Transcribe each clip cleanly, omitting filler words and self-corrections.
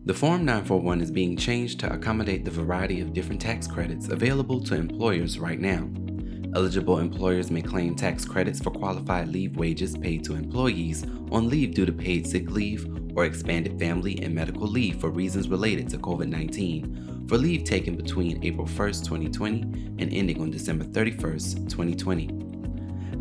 The Form 941 is being changed to accommodate the variety of different tax credits available to employers right now. Eligible employers may claim tax credits for qualified leave wages paid to employees on leave due to paid sick leave or expanded family and medical leave for reasons related to COVID-19 for leave taken between April 1st, 2020 and ending on December 31st, 2020.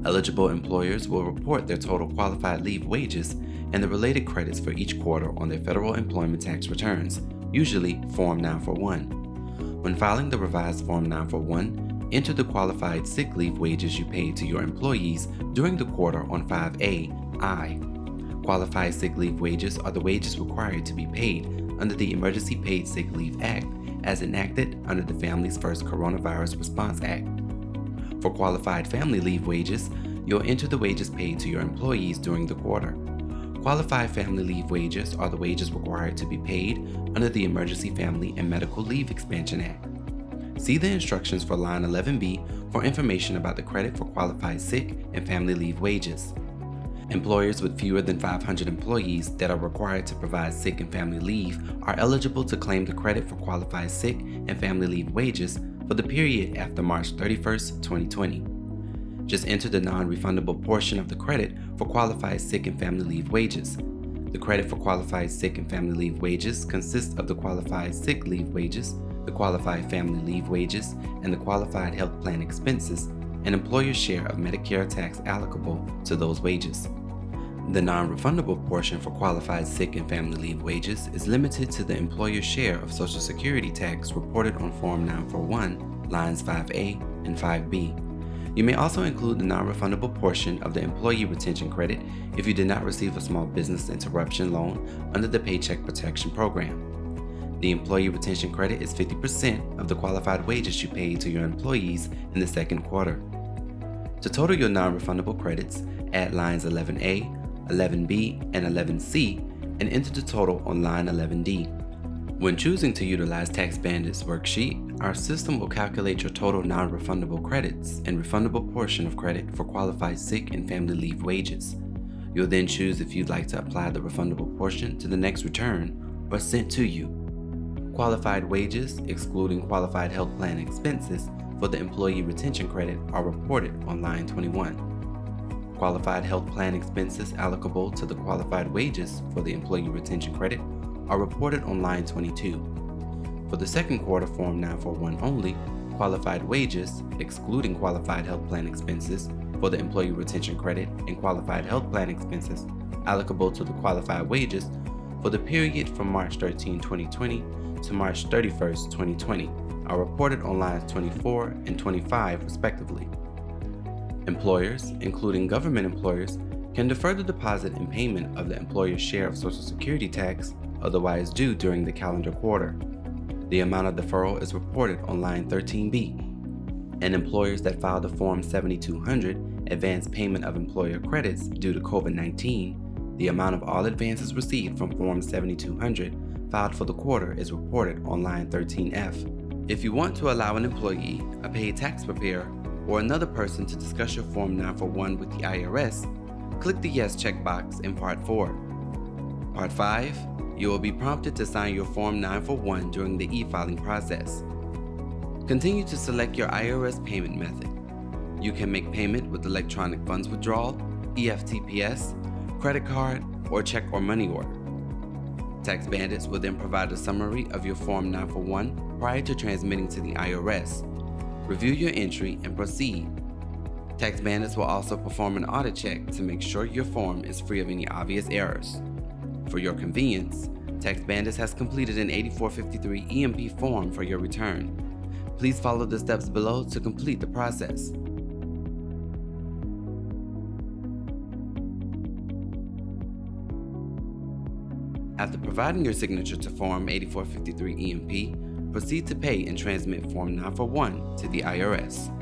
Eligible employers will report their total qualified leave wages and the related credits for each quarter on their federal employment tax returns, usually Form 941. When filing the revised Form 941, enter the qualified sick leave wages you paid to your employees during the quarter on 5A-I. Qualified sick leave wages are the wages required to be paid under the Emergency Paid Sick Leave Act as enacted under the Families First Coronavirus Response Act. For qualified family leave wages, you'll enter the wages paid to your employees during the quarter. Qualified family leave wages are the wages required to be paid under the Emergency Family and Medical Leave Expansion Act. See the instructions for line 11B for information about the credit for qualified sick and family leave wages. Employers with fewer than 500 employees that are required to provide sick and family leave are eligible to claim the credit for qualified sick and family leave wages for the period after March 31st, 2020. Just enter the non-refundable portion of the credit for qualified sick and family leave wages. The credit for qualified sick and family leave wages consists of the qualified sick leave wages, the qualified family leave wages, and the qualified health plan expenses, and employer's share of Medicare tax applicable to those wages. The non-refundable portion for qualified sick and family leave wages is limited to the employer's share of Social Security tax reported on Form 941, lines 5A and 5B. You may also include the non-refundable portion of the employee retention credit if you did not receive a small business interruption loan under the Paycheck Protection Program. The employee retention credit is 50% of the qualified wages you paid to your employees in the second quarter. To total your non-refundable credits, add lines 11A, 11B, and 11C and enter the total on line 11D. When choosing to utilize TaxBandits worksheet, our system will calculate your total non-refundable credits and refundable portion of credit for qualified sick and family leave wages. You'll then choose if you'd like to apply the refundable portion to the next return or sent to you. Qualified wages, excluding qualified health plan expenses for the employee retention credit, are reported on line 21. Qualified health plan expenses applicable to the qualified wages for the employee retention credit are reported on line 22. For the second quarter Form 941 only, qualified wages, excluding qualified health plan expenses for the employee retention credit and qualified health plan expenses applicable to the qualified wages for the period from March 13, 2020 to March 31st, 2020, are reported on lines 24 and 25 respectively. Employers, including government employers, can defer the deposit and payment of the employer's share of Social Security tax otherwise due during the calendar quarter. The amount of deferral is reported on line 13B. And employers that file the Form 7200 advance payment of employer credits due to COVID-19, the amount of all advances received from Form 7200 filed for the quarter is reported on line 13F. If you want to allow an employee, a paid tax preparer, or another person to discuss your Form 941 with the IRS, click the Yes checkbox in Part 4. Part 5, you will be prompted to sign your Form 941 during the e-filing process. Continue to select your IRS payment method. You can make payment with electronic funds withdrawal, EFTPS, credit card, or check or money order. TaxBandits will then provide a summary of your Form 941 prior to transmitting to the IRS. Review your entry and proceed. TaxBandits will also perform an audit check to make sure your form is free of any obvious errors. For your convenience, TaxBandits has completed an 8453 EMP form for your return. Please follow the steps below to complete the process. After providing your signature to Form 8453 EMP, proceed to pay and transmit Form 941 to the IRS.